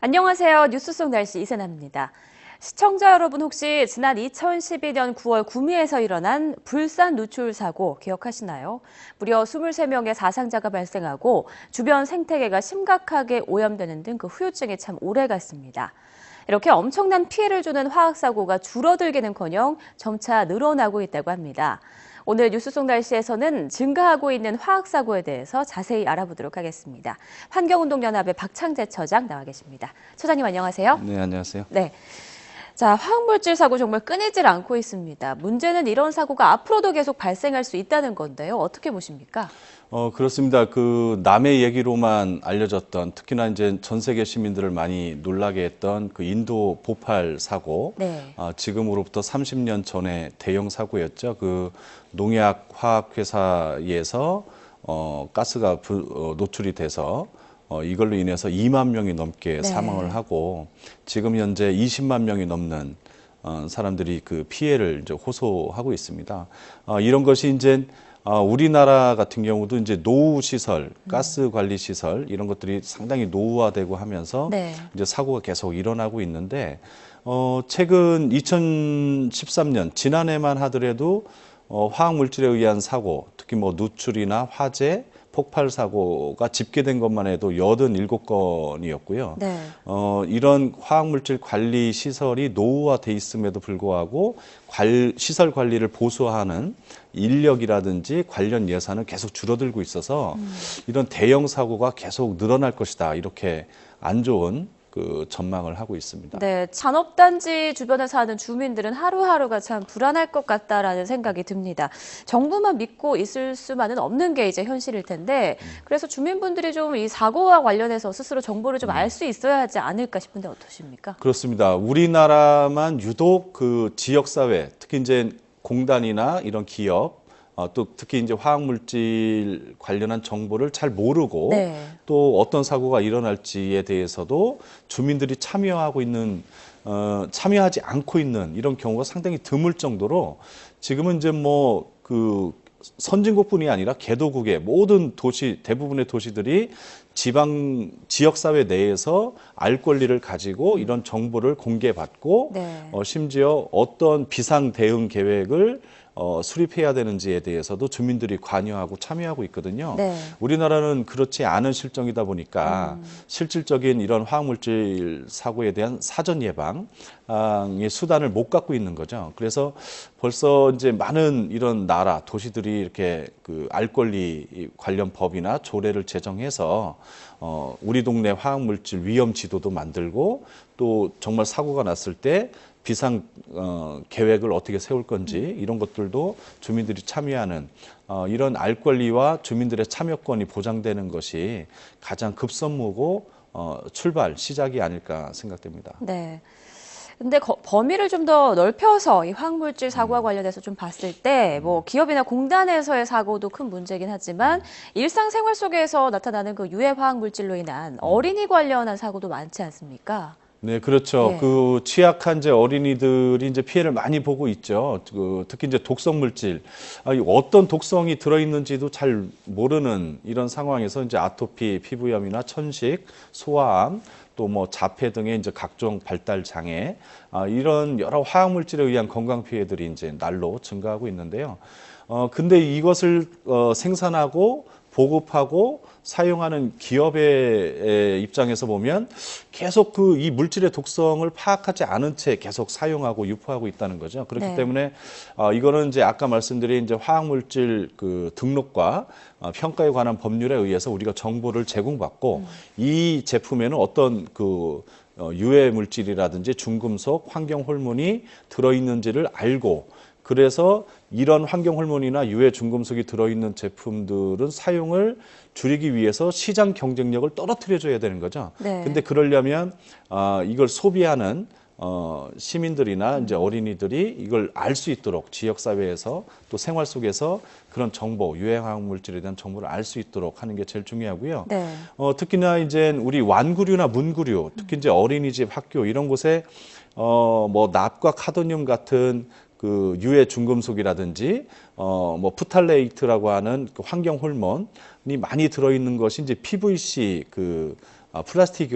안녕하세요. 뉴스 속 날씨 이세나입니다. 시청자 여러분 혹시 지난 2012년 9월 구미에서 일어난 불산 누출 사고 기억하시나요? 무려 23명의 사상자가 발생하고 주변 생태계가 심각하게 오염되는 등 그 후유증이 참 오래갔습니다. 이렇게 엄청난 피해를 주는 화학사고가 줄어들기는커녕 점차 늘어나고 있다고 합니다. 오늘 뉴스 속 날씨에서는 증가하고 있는 화학사고에 대해서 자세히 알아보도록 하겠습니다. 환경운동연합의 박창재 처장 나와 계십니다. 처장님 안녕하세요. 네, 안녕하세요. 네. 자, 화학물질 사고 정말 끊이질 않고 있습니다. 문제는 이런 사고가 앞으로도 계속 발생할 수 있다는 건데요. 어떻게 보십니까? 그렇습니다. 그 남의 얘기로만 알려졌던, 특히나 이제 전 세계 시민들을 많이 놀라게 했던 그 인도 보팔 사고. 네. 지금으로부터 30년 전에 대형 사고였죠. 그 농약 화학 회사에서 가스가 노출이 돼서 이걸로 인해서 2만 명이 넘게 네. 사망을 하고 지금 현재 20만 명이 넘는 사람들이 그 피해를 이제 호소하고 있습니다. 이런 것이 이제 우리나라 같은 경우도 이제 노후 시설, 가스 관리 시설 이런 것들이 상당히 노후화되고 하면서 네. 이제 사고가 계속 일어나고 있는데 최근 2013년 지난해만 하더라도 화학 물질에 의한 사고, 특히 뭐 누출이나 화재, 폭발 사고가 집계된 것만 해도 87건이었고요. 네. 이런 화학물질 관리 시설이 노후화돼 있음에도 불구하고 시설 관리를 보수하는 인력이라든지 관련 예산은 계속 줄어들고 있어서 이런 대형 사고가 계속 늘어날 것이다. 이렇게 안 좋은 그 전망을 하고 있습니다. 네, 잔업단지 주변에 사는 주민들은 하루하루가 참 불안할 것 같다라는 생각이 듭니다. 정부만 믿고 있을 수만은 없는 게 이제 현실일 텐데, 그래서 주민분들이 좀 이 사고와 관련해서 스스로 정보를 좀 알 수 있어야 하지 않을까 싶은데 어떠십니까? 그렇습니다. 우리나라만 유독 그 지역사회, 특히 이제 공단이나 이런 기업, 또 특히 이제 화학물질 관련한 정보를 잘 모르고 네. 또 어떤 사고가 일어날지에 대해서도 주민들이 참여하지 않고 있는 이런 경우가 상당히 드물 정도로 지금은 이제 뭐 그 선진국뿐이 아니라 개도국의 모든 도시, 대부분의 도시들이 지역사회 내에서 알 권리를 가지고 이런 정보를 공개받고 네. 심지어 어떤 비상 대응 계획을 수립해야 되는지에 대해서도 주민들이 관여하고 참여하고 있거든요. 네. 우리나라는 그렇지 않은 실정이다 보니까 실질적인 이런 화학물질 사고에 대한 사전 예방의 수단을 못 갖고 있는 거죠. 그래서 벌써 이제 많은 이런 나라, 도시들이 이렇게 그 알 권리 관련 법이나 조례를 제정해서 우리 동네 화학물질 위험 지도도 만들고 또 정말 사고가 났을 때 비상 계획을 어떻게 세울 건지 이런 것들도 주민들이 참여하는 이런 알 권리와 주민들의 참여권이 보장되는 것이 가장 급선무고 시작이 아닐까 생각됩니다. 네. 근데 범위를 좀 더 넓혀서 이 화학물질 사고와 관련해서 좀 봤을 때, 뭐 기업이나 공단에서의 사고도 큰 문제긴 하지만 일상생활 속에서 나타나는 그 유해 화학물질로 인한 어린이 관련한 사고도 많지 않습니까? 네, 그렇죠. 예. 그 취약한 이제 어린이들이 이제 피해를 많이 보고 있죠. 특히 이제 독성 물질, 어떤 독성이 들어있는지도 잘 모르는 이런 상황에서 이제 아토피, 피부염이나 천식, 소아암, 또 뭐 자폐 등의 이제 각종 발달 장애, 이런 여러 화학 물질에 의한 건강 피해들이 이제 날로 증가하고 있는데요. 근데 이것을 생산하고 보급하고 사용하는 기업의 입장에서 보면 계속 그 이 물질의 독성을 파악하지 않은 채 계속 사용하고 유포하고 있다는 거죠. 그렇기 네. 때문에 이거는 이제 아까 말씀드린 이제 화학물질 그 등록과 평가에 관한 법률에 의해서 우리가 정보를 제공받고 이 제품에는 어떤 그 유해 물질이라든지 중금속, 환경 호르몬이 들어있는지를 알고 그래서 이런 환경 호르몬이나 유해 중금속이 들어있는 제품들은 사용을 줄이기 위해서 시장 경쟁력을 떨어뜨려 줘야 되는 거죠. 네. 근데 그러려면 이걸 소비하는 시민들이나 이제 어린이들이 이걸 알 수 있도록 지역 사회에서 또 생활 속에서 그런 정보, 유해화학 물질에 대한 정보를 알 수 있도록 하는 게 제일 중요하고요. 네. 특히나 이제 우리 완구류나 문구류, 특히 이제 어린이집, 학교 이런 곳에 뭐 납과 카드뮴 같은 그 유해 중금속이라든지 뭐 프탈레이트라고 하는 그 환경 호르몬이 많이 들어있는 것이 이제 PVC 그 플라스틱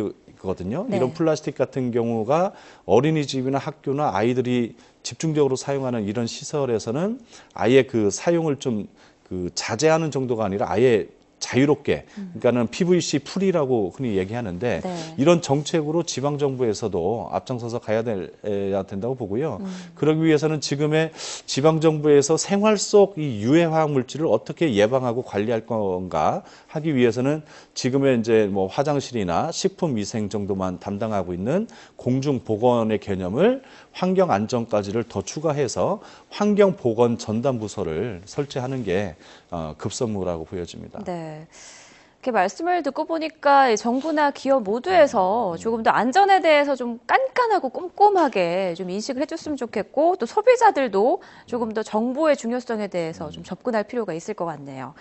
플라스틱이거든요. 네. 이런 플라스틱 같은 경우가 어린이집이나 학교나 아이들이 집중적으로 사용하는 이런 시설에서는 아예 그 사용을 좀 그 자제하는 정도가 아니라 아예 자유롭게, 그러니까는 PVC 풀이라고 흔히 얘기하는데 네. 이런 정책으로 지방 정부에서도 앞장서서 가야 된다고 보고요. 그러기 위해서는 지금의 지방 정부에서 생활 속 이 유해 화학 물질을 어떻게 예방하고 관리할 건가 하기 위해서는 지금의 이제 뭐 화장실이나 식품 위생 정도만 담당하고 있는 공중 보건의 개념을 환경 안전까지를 더 추가해서 환경 보건 전담 부서를 설치하는 게 급선무라고 보여집니다. 네. 이렇게 말씀을 듣고 보니까 이 정부나 기업 모두에서 조금 더 안전에 대해서 좀 깐깐하고 꼼꼼하게 좀 인식을 해줬으면 좋겠고 또 소비자들도 조금 더 정보의 중요성에 대해서 좀 접근할 필요가 있을 것 같네요.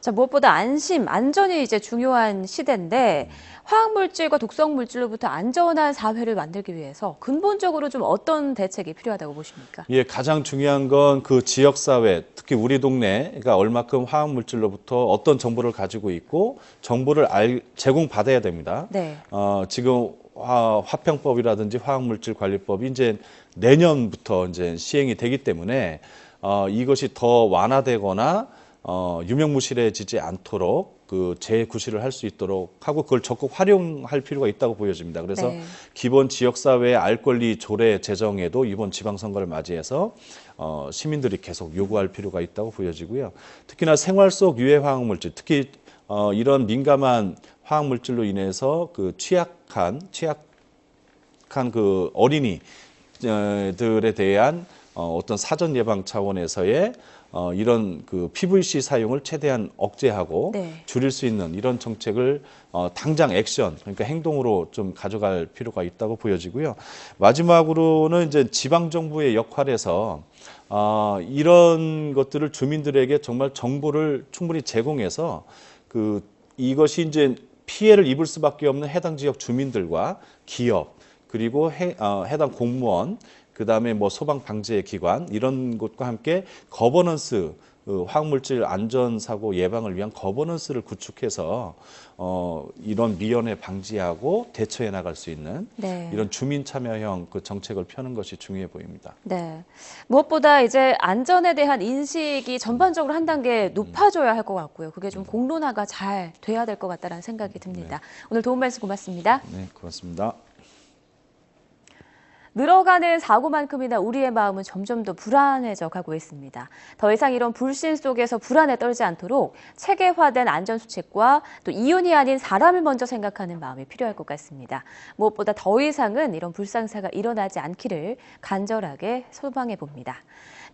자, 무엇보다 안전이 이제 중요한 시대인데 화학물질과 독성물질로부터 안전한 사회를 만들기 위해서 근본적으로 좀 어떤 대책이 필요하다고 보십니까? 예, 가장 중요한 건 그 지역사회, 특히 우리 동네가 얼마큼 화학물질로부터 어떤 정보를 가지고 있고 정보를 제공받아야 됩니다. 네. 지금 화평법이라든지 화학물질 관리법이 이제 내년부터 이제 시행이 되기 때문에 이것이 더 완화되거나 유명무실해지지 않도록 그 재구실을 할 수 있도록 하고 그걸 적극 활용할 필요가 있다고 보여집니다. 그래서 네. 기본 지역사회 알 권리 조례 제정에도 이번 지방선거를 맞이해서 시민들이 계속 요구할 필요가 있다고 보여지고요. 특히나 생활 속 유해 화학물질, 특히 이런 민감한 화학물질로 인해서 그 취약한 그 어린이들에 대한 어떤 사전 예방 차원에서의 이런 그 PVC 사용을 최대한 억제하고 네. 줄일 수 있는 이런 정책을 당장 액션, 그러니까 행동으로 좀 가져갈 필요가 있다고 보여지고요. 마지막으로는 이제 지방 정부의 역할에서 이런 것들을 주민들에게 정말 정보를 충분히 제공해서 그 이것이 이제 피해를 입을 수밖에 없는 해당 지역 주민들과 기업 그리고 해당 공무원 그다음에 뭐 소방 방제 기관 이런 곳과 함께 거버넌스 화학물질 안전사고 예방을 위한 거버넌스를 구축해서 이런 미연에 방지하고 대처해 나갈 수 있는 네. 이런 주민 참여형 그 정책을 펴는 것이 중요해 보입니다. 네. 무엇보다 이제 안전에 대한 인식이 전반적으로 한 단계 높아져야 할 것 같고요. 그게 좀 공론화가 잘 돼야 될 것 같다는 생각이 듭니다. 오늘 도움 말씀 고맙습니다. 네, 고맙습니다. 늘어가는 사고만큼이나 우리의 마음은 점점 더 불안해져 가고 있습니다. 더 이상 이런 불신 속에서 불안에 떨지 않도록 체계화된 안전수칙과 또 이윤이 아닌 사람을 먼저 생각하는 마음이 필요할 것 같습니다. 무엇보다 더 이상은 이런 불상사가 일어나지 않기를 간절하게 소망해 봅니다.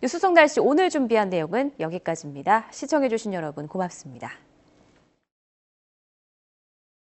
뉴스 속 날씨 오늘 준비한 내용은 여기까지입니다. 시청해주신 여러분 고맙습니다.